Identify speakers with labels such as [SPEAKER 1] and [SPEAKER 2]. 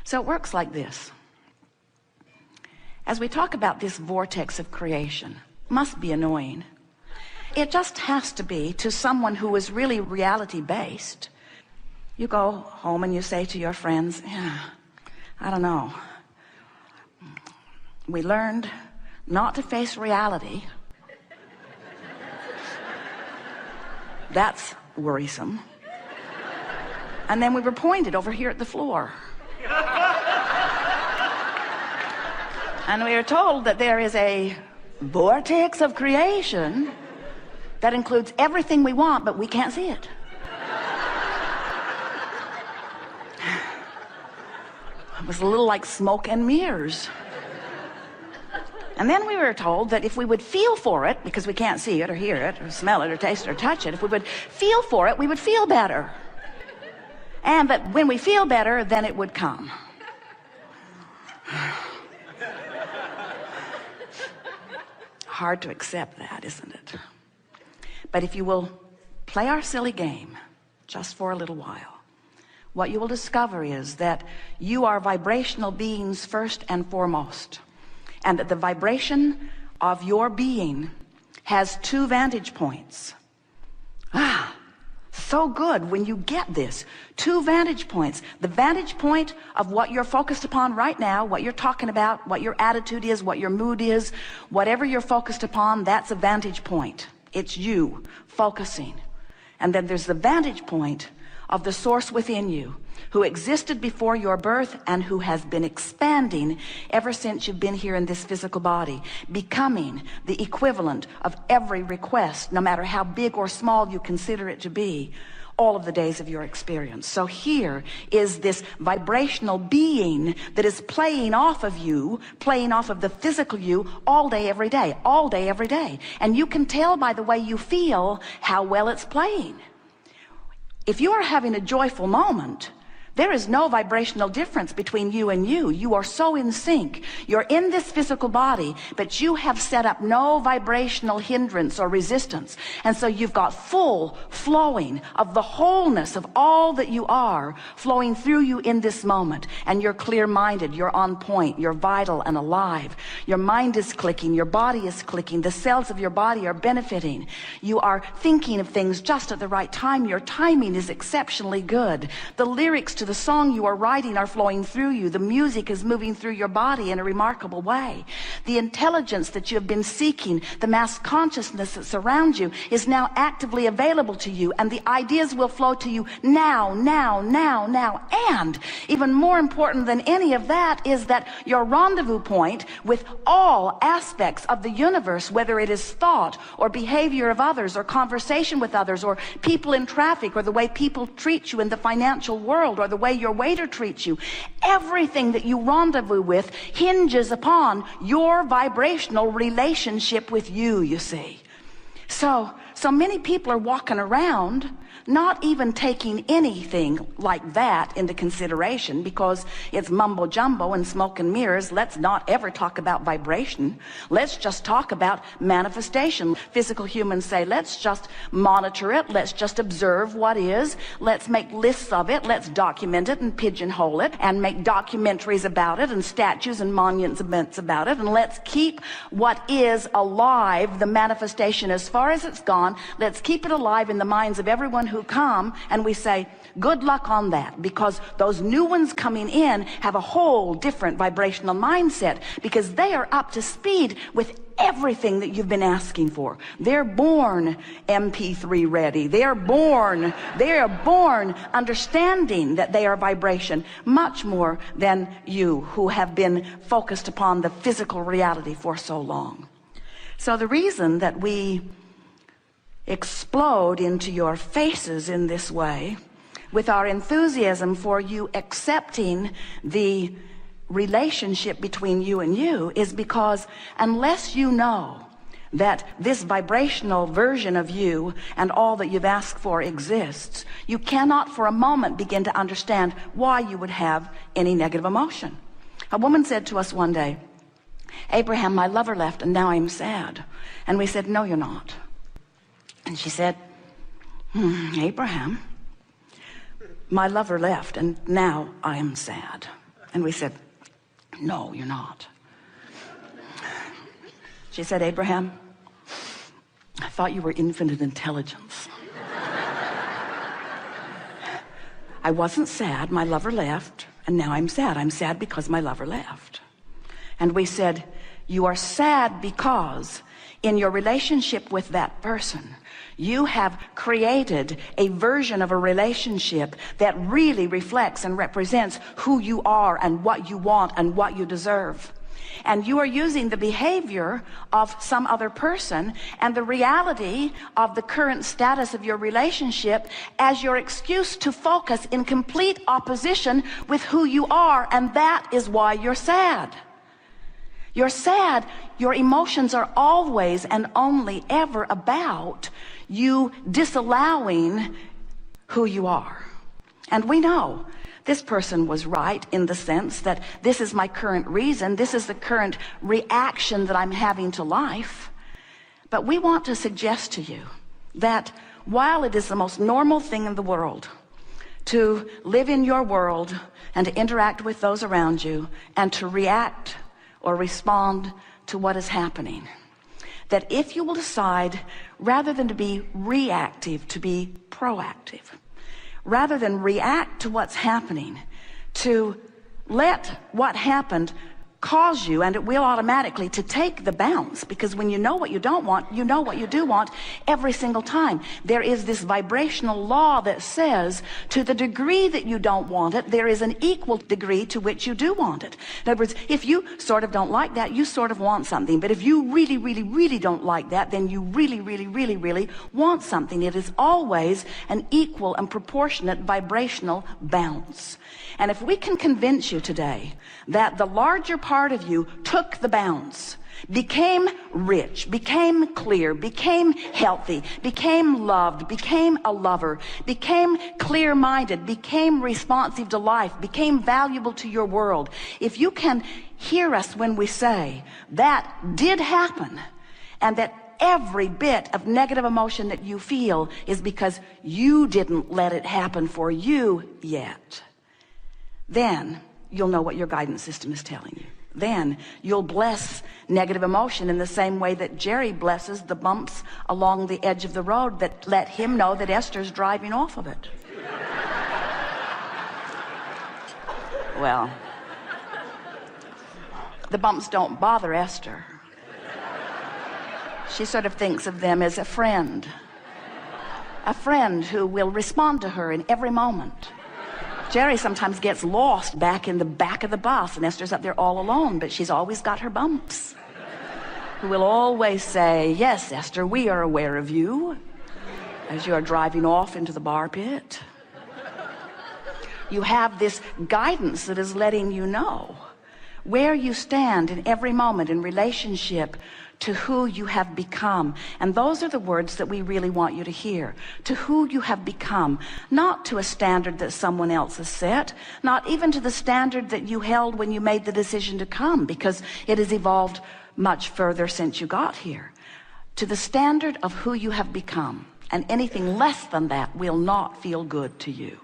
[SPEAKER 1] So it works like this. As we talk about this vortex of creation, must be annoying. It just has to be to someone who is really reality-based. You go home and you say to your friends, yeah, I don't know. We learned not to face reality. That's worrisome. And then we were pointed over here at the floor. And we are told that there is a vortex of creation that includes everything we want, but we can't see it. It was a little like smoke and mirrors. And then we were told that if we would feel for it, because we can't see it or hear it or smell it or taste it or touch it, if we would feel for it, we would feel better. And that when we feel better, then it would come. Hard to accept that, isn't it? But if you will play our silly game just for a little while, what you will discover is that you are vibrational beings first and foremost, and that the vibration of your being has two vantage points. So good when you get this. Two vantage points. The vantage point of what you're focused upon right now, what you're talking about, what your attitude is, what your mood is, whatever you're focused upon, that's a vantage point. It's you focusing. And then there's the vantage point of the source within you, who existed before your birth and who has been expanding ever since you've been here in this physical body, becoming the equivalent of every request, no matter how big or small you consider it to be, all of the days of your experience. So here is this vibrational being that is playing off of you, playing off of the physical you all day, every day, all day, every day. And you can tell by the way you feel how well it's playing. If you are having a joyful moment, there is no vibrational difference between you and you. You are so in sync. You're in this physical body, but you have set up no vibrational hindrance or resistance. And so you've got full flowing of the wholeness of all that you are flowing through you in this moment. And you're clear-minded, you're on point, you're vital and alive. Your mind is clicking, your body is clicking, the cells of your body are benefiting. You are thinking of things just at the right time. Your timing is exceptionally good. The lyrics to the song you are writing are flowing through you. The music is moving through your body in a remarkable way. The intelligence that you have been seeking, the mass consciousness that surrounds you, is now actively available to you, and the ideas will flow to you now, now, now, now. And even more important than any of that is that your rendezvous point with all aspects of the universe, whether it is thought or behavior of others or conversation with others or people in traffic or the way people treat you in the financial world or the way your waiter treats you, everything that you rendezvous with hinges upon your vibrational relationship with you, you see. So many people are walking around not even taking anything like that into consideration, because it's mumbo jumbo and smoke and mirrors. Let's not ever talk about vibration. Let's just talk about manifestation. Physical humans say, let's just monitor it. Let's just observe what is. Let's make lists of it. Let's document it and pigeonhole it and make documentaries about it and statues and monuments about it. And let's keep what is alive, the manifestation, as far as it's gone. Let's keep it alive in the minds of everyone who come, and we say good luck on that, because those new ones coming in have a whole different vibrational mindset, because they are up to speed with everything that you've been asking for. They're born MP3 ready. They're born understanding that they are vibration much more than you, who have been focused upon the physical reality for so long. So the reason that we explode into your faces in this way with our enthusiasm for you accepting the relationship between you and you is because unless you know that this vibrational version of you and all that you've asked for exists, you cannot for a moment begin to understand why you would have any negative emotion. A woman said to us one day, "Abraham, my lover left and now I'm sad." And we said, "No, you're not." And she said, "Abraham, my lover left and now I am sad." And we said, no, you're not. She said, Abraham, I thought you were infinite intelligence. I wasn't sad, my lover left, and now I'm sad. I'm sad because my lover left. And we said, you are sad because in your relationship with that person, you have created a version of a relationship that really reflects and represents who you are and what you want and what you deserve. And you are using the behavior of some other person and the reality of the current status of your relationship as your excuse to focus in complete opposition with who you are. And that is why you're sad. You're sad. Your emotions are always and only ever about you disallowing who you are. And we know this person was right in the sense that this is my current reason, this is the current reaction that I'm having to life. But we want to suggest to you that while it is the most normal thing in the world to live in your world and to interact with those around you and to react or respond to what is happening, that if you will decide, rather than to be reactive, to be proactive, rather than react to what's happening, to let what happened cause you, and it will automatically, to take the bounce, because when you know what you don't want, you know what you do want every single time. There is this vibrational law that says to the degree that you don't want it, there is an equal degree to which you do want it. In other words, if you sort of don't like that, you sort of want something. But if you really, really, really don't like that, then you really, really, really, really want something. It is always an equal and proportionate vibrational bounce. And if we can convince you today that the larger part of you took the bounce, became rich, became clear, became healthy, became loved, became a lover, became clear-minded, became responsive to life, became valuable to your world, if you can hear us when we say that did happen, and that every bit of negative emotion that you feel is because you didn't let it happen for you yet, then you'll know what your guidance system is telling you. Then you'll bless negative emotion in the same way that Jerry blesses the bumps along the edge of the road that let him know that Esther's driving off of it. Well, the bumps don't bother Esther. She sort of thinks of them as a friend who will respond to her in every moment. Jerry sometimes gets lost back in the back of the bus, and Esther's up there all alone, but she's always got her bumps, who will always say, yes, Esther, we are aware of you as you are driving off into the bar pit. You have this guidance that is letting you know where you stand in every moment in relationship to who you have become. And those are the words that we really want you to hear. To who you have become, not to a standard that someone else has set, not even to the standard that you held when you made the decision to come, because it has evolved much further since you got here. To the standard of who you have become, and anything less than that will not feel good to you.